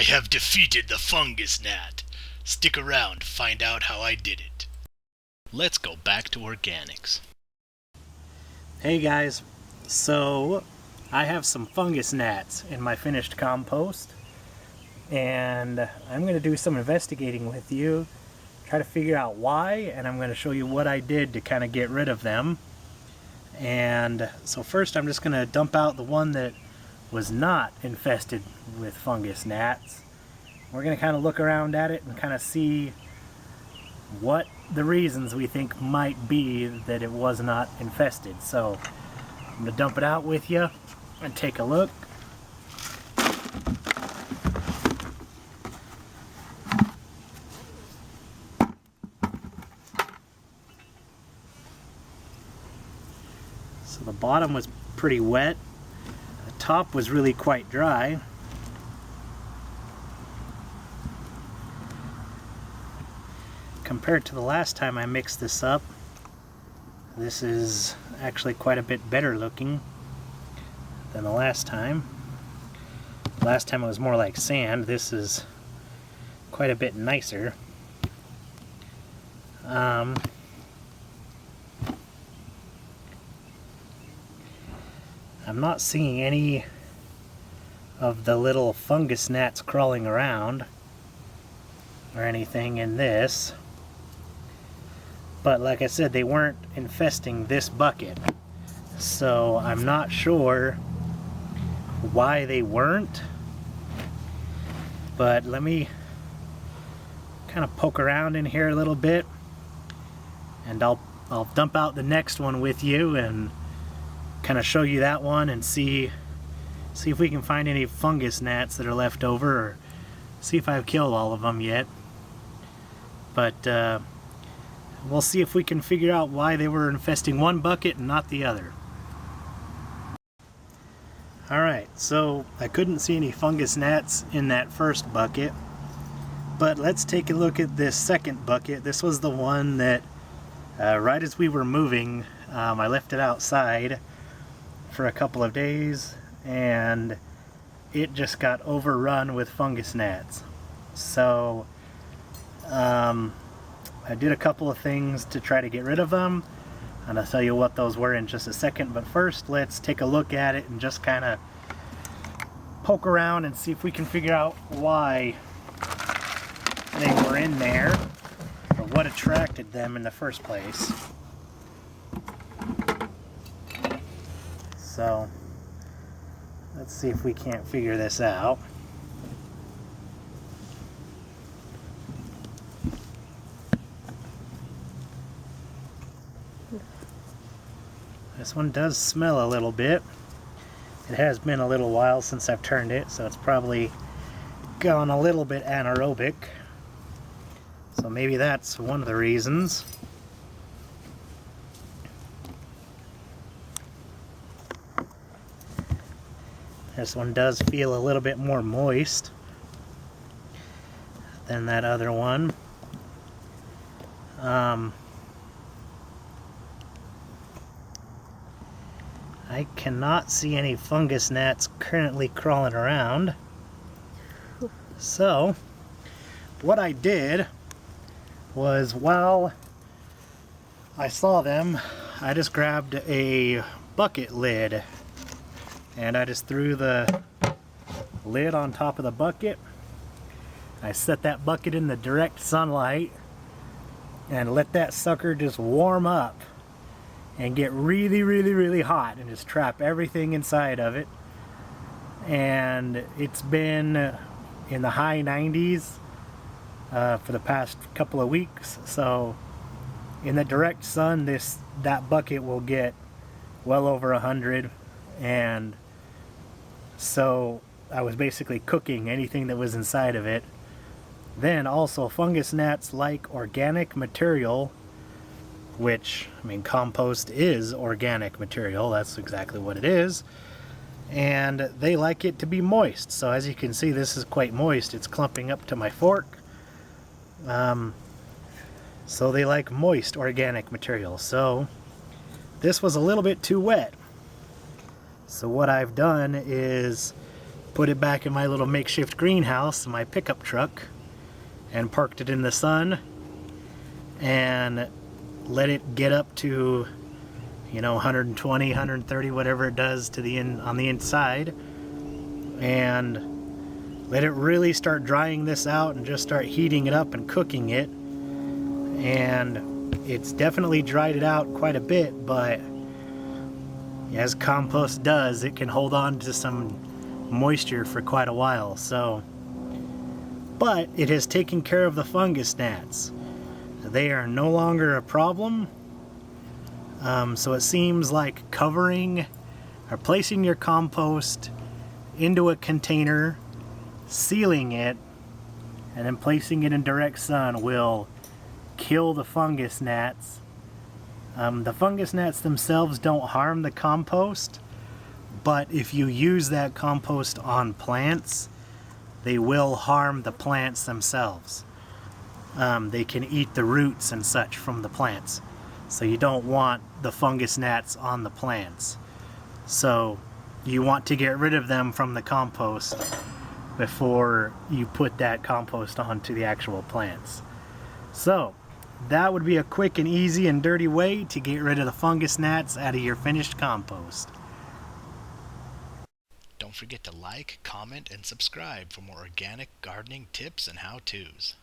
I have defeated the fungus gnat. Stick around to find out how I did it. Let's go back to organics. Hey guys, so I have some fungus gnats in my finished compost, and I'm going to do some investigating with you, try to figure out why, and I'm going to show you what I did to kind of get rid of them. And so first I'm just going to dump out the one that was not infested with fungus gnats. We're going to kind of look around at it and kind of see what the reasons we think might be that it was not infested. So I'm going to dump it out with you and take a look. So the bottom was pretty wet. The top was really quite dry. Compared to the last time I mixed this up, this is actually quite a bit better looking than the last time. Last time it was more like sand. This is quite a bit nicer. I'm not seeing any of the little fungus gnats crawling around or anything in this. But like I said, they weren't infesting this bucket. So I'm not sure why they weren't. But let me kind of poke around in here a little bit, and I'll dump out the next one with you and kind of show you that one and see if we can find any fungus gnats that are left over, or see if I've killed all of them yet. But we'll see if we can figure out why they were infesting one bucket and not the other. Alright, so I couldn't see any fungus gnats in that first bucket, but let's take a look at this second bucket. This was the one that right as we were moving, I left it outside for a couple of days, and it just got overrun with fungus gnats. So I did a couple of things to try to get rid of them, and I'll tell you what those were in just a second. But first, let's take a look at it and just kind of poke around and see if we can figure out why they were in there, or what attracted them in the first place. So let's see if we can't figure this out. This one does smell a little bit. It has been a little while since I've turned it, so it's probably gone a little bit anaerobic. So maybe that's one of the reasons. This one does feel a little bit more moist than that other one. I cannot see any fungus gnats currently crawling around. So what I did was, while I saw them, I just grabbed a bucket lid and I just threw the lid on top of the bucket. I set that bucket in the direct sunlight and let that sucker just warm up and get really hot and just trap everything inside of it. And it's been in the high 90s for the past couple of weeks. So in the direct sun, that bucket will get well over 100, and so I was basically cooking anything that was inside of it. Then also, fungus gnats like organic material, which, I mean, compost is organic material. That's exactly what it is. And they like it to be moist. So as you can see, this is quite moist. It's clumping up to my fork. So they like moist organic material. So this was a little bit too wet. So what I've done is put it back in my little makeshift greenhouse, my pickup truck, and parked it in the sun and let it get up to, you know, 120, 130, whatever it does to on the inside, and let it really start drying this out and just start heating it up and cooking it. And it's definitely dried it out quite a bit, but as compost does, it can hold on to some moisture for quite a while. So, but it has taken care of the fungus gnats. They are no longer a problem. So it seems like covering or placing your compost into a container, sealing it, and then placing it in direct sun will kill the fungus gnats. The fungus gnats themselves don't harm the compost, but if you use that compost on plants, they will harm the plants themselves. They can eat the roots and such from the plants. So you don't want the fungus gnats on the plants. So you want to get rid of them from the compost before you put that compost onto the actual plants. So that would be a quick and easy and dirty way to get rid of the fungus gnats out of your finished compost. Don't forget to like, comment, and subscribe for more organic gardening tips and how-tos.